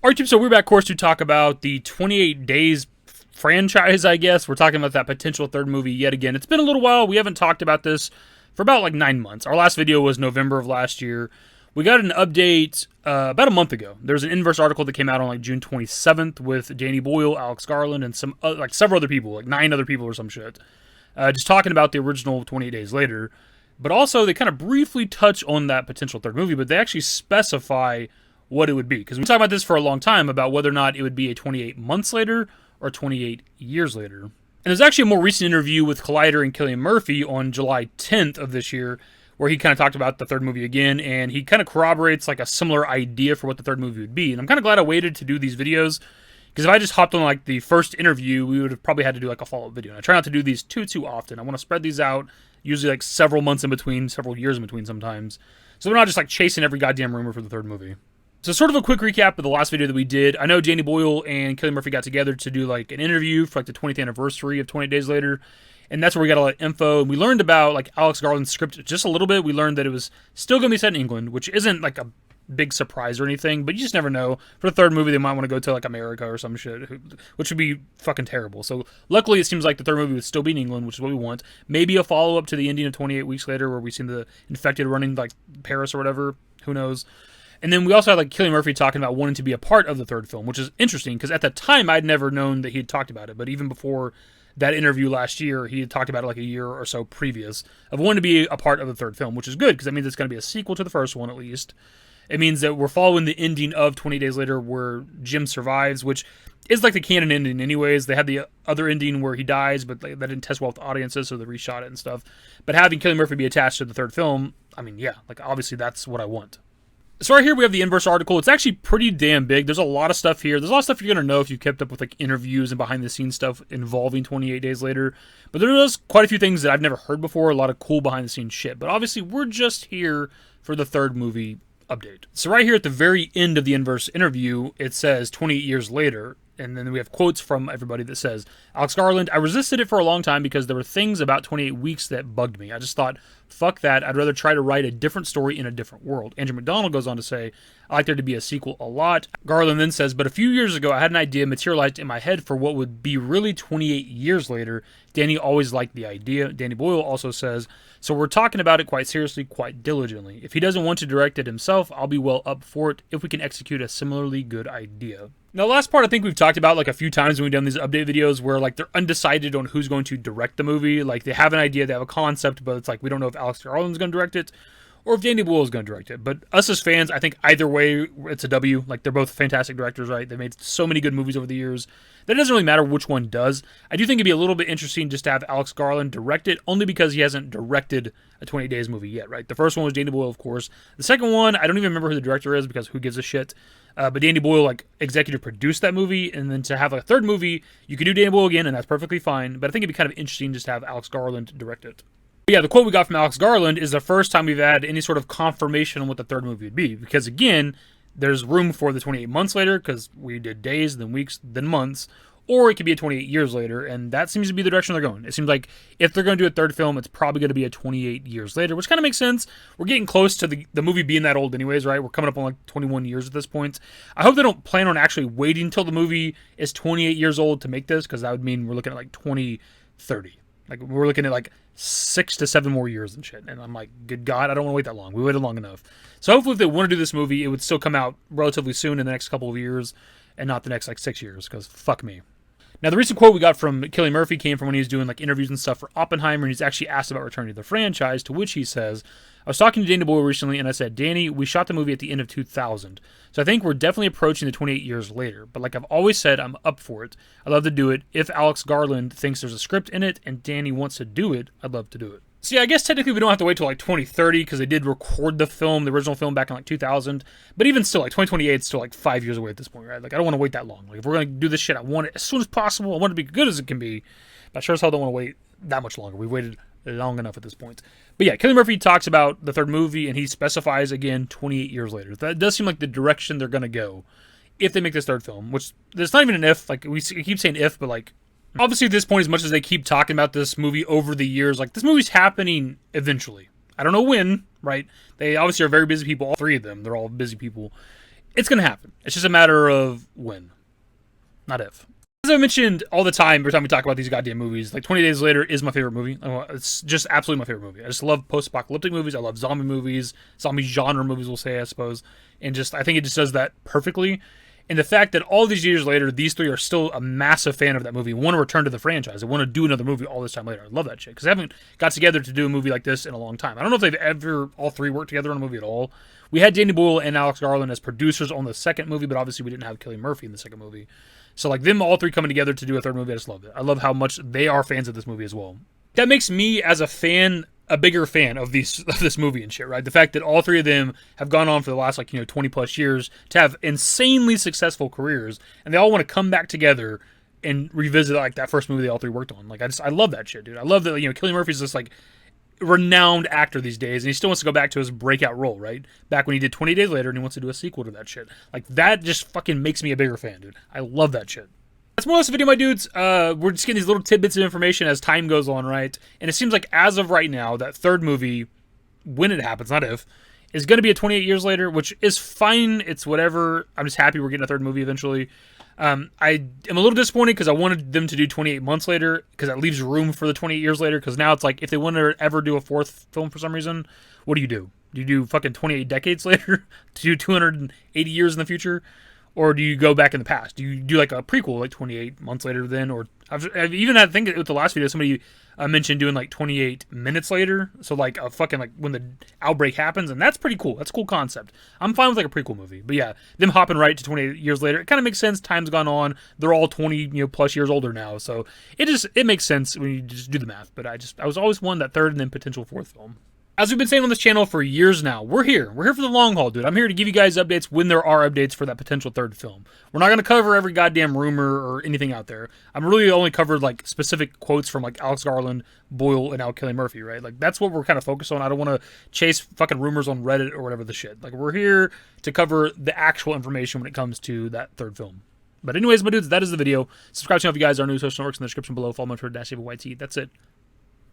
Alright, so we're back, of course, to talk about the 28 Days franchise, I guess. We're talking about that potential third movie yet again. It's been a little while. We haven't talked about this for about like 9 months. Our last video was November of last year. We got an update about a month ago. There's an Inverse article that came out on like June 27th with Danny Boyle, Alex Garland, and some like several other people, like 9 other people or some shit. Just talking about the original 28 Days Later. But also, they kind of briefly touch on that potential third movie, but they actually specify what it would be. Because we've been talking about this for a long time, about whether or not it would be a 28 months later or 28 years later. And there's actually a more recent interview with Collider and Cillian Murphy on July 10th of this year, where he kind of talked about the third movie again, and he kind of corroborates like a similar idea for what the third movie would be. And I'm kind of glad I waited to do these videos, because if I just hopped on like the first interview, we would have probably had to do like a follow-up video. And I try not to do these too often. I want to spread these out, usually like several months in between, several years in between sometimes. So we're not just like chasing every goddamn rumor for the third movie. So sort of a quick recap of the last video that we did. I know Danny Boyle and Cillian Murphy got together to do like an interview for like the 20th anniversary of 28 Days Later. And that's where we got a lot of info. And we learned about like Alex Garland's script just a little bit. We learned that it was still going to be set in England, which isn't like a big surprise or anything. But you just never know. For the third movie, they might want to go to like America or some shit, which would be fucking terrible. So luckily, it seems like the third movie would still be in England, which is what we want. Maybe a follow-up to the ending of 28 Weeks Later, where we seen the infected running like Paris or whatever. Who knows? And then we also had like Cillian Murphy talking about wanting to be a part of the third film, which is interesting because at the time I'd never known that he had talked about it. But even before that interview last year, he had talked about it like a year or so previous of wanting to be a part of the third film, which is good because that means it's going to be a sequel to the first one at least. It means that we're following the ending of 20 Days Later where Jim survives, which is like the canon ending anyways. They had the other ending where he dies, but that didn't test well with audiences, so they reshot it and stuff. But having Cillian Murphy be attached to the third film, I mean, yeah, like obviously that's what I want. So right here we have the Inverse article. It's actually pretty damn big. There's a lot of stuff here. There's a lot of stuff you're going to know if you kept up with like interviews and behind the scenes stuff involving 28 Days Later. But there's quite a few things that I've never heard before. A lot of cool behind the scenes shit. But obviously we're just here for the third movie update. So right here at the very end of the Inverse interview, it says 28 years later. And then we have quotes from everybody that says, Alex Garland, I resisted it for a long time because there were things about 28 Weeks that bugged me. I just thought, fuck that. I'd rather try to write a different story in a different world. Andrew McDonald goes on to say, I like there to be a sequel a lot. Garland then says, but a few years ago, I had an idea materialized in my head for what would be really 28 years later. Danny always liked the idea. Danny Boyle also says, so we're talking about it quite seriously, quite diligently. If he doesn't want to direct it himself, I'll be well up for it if we can execute a similarly good idea. Now, the last part I think we've talked about like a few times when we've done these update videos where like they're undecided on who's going to direct the movie. Like they have an idea, they have a concept, but it's like we don't know if Alex Garland's going to direct it or if Danny Boyle is going to direct it. But us as fans, I think either way, it's a W. Like they're both fantastic directors, right? They've made so many good movies over the years that it doesn't really matter which one does. I do think it'd be a little bit interesting just to have Alex Garland direct it, only because he hasn't directed a 28 Days movie yet, right? The first one was Danny Boyle, of course. The second one, I don't even remember who the director is because who gives a shit. But Danny Boyle like executive produced that movie, and then to have a third movie, you could do Danny Boyle again, and that's perfectly fine. But I think it'd be kind of interesting just to have Alex Garland direct it. But yeah, the quote we got from Alex Garland is the first time we've had any sort of confirmation on what the third movie would be. Because again, there's room for the 28 months later, because we did days, then weeks, then months. Or it could be a 28 years later, and that seems to be the direction they're going. It seems like if they're going to do a third film, it's probably going to be a 28 years later, which kind of makes sense. We're getting close to the movie being that old anyways, right? We're coming up on like 21 years at this point. I hope they don't plan on actually waiting until the movie is 28 years old to make this, because that would mean we're looking at like 2030. Like, we're looking at like 6 to 7 more years and shit. And I'm like, good God, I don't want to wait that long. We waited long enough. So hopefully if they want to do this movie, it would still come out relatively soon in the next couple of years and not the next like 6 years, because fuck me. Now, the recent quote we got from Cillian Murphy came from when he was doing like interviews and stuff for Oppenheimer, and he's actually asked about returning to the franchise, to which he says, I was talking to Danny Boyle recently, and I said, Danny, we shot the movie at the end of 2000, so I think we're definitely approaching the 28 years later, but like I've always said, I'm up for it. I'd love to do it. If Alex Garland thinks there's a script in it, and Danny wants to do it, I'd love to do it. So yeah, I guess technically we don't have to wait till like 2030 because they did record the film, the original film, back in like 2000. But even still, like 2028 is still like 5 years away at this point, right? Like I don't want to wait that long. Like if we're gonna do this shit, I want it as soon as possible. I want it to be good as it can be. But I sure as hell don't want to wait that much longer. We've waited long enough at this point. But yeah, Cillian Murphy talks about the third movie, and he specifies again 28 years later. That does seem like the direction they're gonna go if they make this third film. Which there's not even an if. Like we keep saying if, but like. Obviously, at this point, as much as they keep talking about this movie over the years, like, this movie's happening eventually. I don't know when, right? They obviously are very busy people, all three of them. They're all busy people. It's going to happen. It's just a matter of when, not if. As I mentioned all the time, every time we talk about these goddamn movies, like 20 Days Later is my favorite movie. It's just absolutely my favorite movie. I just love post-apocalyptic movies. I love zombie movies, zombie genre movies, we'll say, I suppose. And just, I think it just does that perfectly. And the fact that all these years later, these three are still a massive fan of that movie, want to return to the franchise, and want to do another movie all this time later. I love that shit, because they haven't got together to do a movie like this in a long time. I don't know if they've ever, all three, worked together on a movie at all. We had Danny Boyle and Alex Garland as producers on the second movie, but obviously we didn't have Cillian Murphy in the second movie. So, like, them all three coming together to do a third movie, I just love it. I love how much they are fans of this movie as well. That makes me, as a fan, a bigger fan of this movie and shit, right? The fact that all three of them have gone on for the last, 20 plus years to have insanely successful careers, and they all want to come back together and revisit, like, that first movie they all three worked on. Like, I love that shit, dude. I love that, Cillian Murphy's this, like, renowned actor these days, and he still wants to go back to his breakout role, right? Back when he did 20 Days Later, and he wants to do a sequel to that shit. Like, that just fucking makes me a bigger fan, dude. I love that shit. That's more or less the video, my dudes. We're just getting these little tidbits of information as time goes on, right? And it seems like as of right now, that third movie, when it happens, not if, is going to be a 28 years later, which is fine. It's whatever. I'm just happy we're getting a third movie eventually. I am a little disappointed because I wanted them to do 28 months later, because that leaves room for the 28 years later, because now it's like, if they want to ever do a fourth film for some reason, what do you do? Do you do fucking 28 decades later? Do you do 280 years in the future? Or do you go back in the past? Do you do like a prequel, like 28 months later then? Or I've even had, I think with the last video, somebody mentioned doing like 28 minutes later. So like a fucking, like when the outbreak happens. And that's pretty cool. That's a cool concept. I'm fine with like a prequel movie. But yeah, them hopping right to 28 years later, it kind of makes sense. Time's gone on. They're all 20 plus years older now. So it makes sense when you just do the math. But I was always one that third and then potential fourth film. As we've been saying on this channel for years now, we're here. We're here for the long haul, dude. I'm here to give you guys updates when there are updates for that potential third film. We're not going to cover every goddamn rumor or anything out there. I'm really only covered, like, specific quotes from, like, Alex Garland, Boyle, and now Cillian Murphy, right? Like, that's what we're kind of focused on. I don't want to chase fucking rumors on Reddit or whatever the shit. Like, we're here to cover the actual information when it comes to that third film. But anyways, my dudes, that is the video. Subscribe to the channel if you guys are new. Social networks in the description below. Follow me on Twitter, @DaveYT. That's it.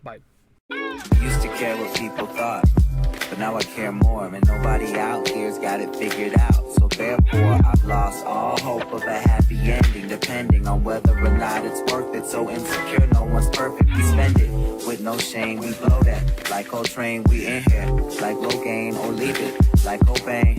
Bye. Used to care what people thought, but now I care more, and nobody out here's got it figured out. So therefore I've lost all hope of a happy ending, depending on whether or not it's worth it. So insecure, no one's perfect, we spend it with no shame. We blow that like Coltrane, we in here like low gain, or leave it like Cobain.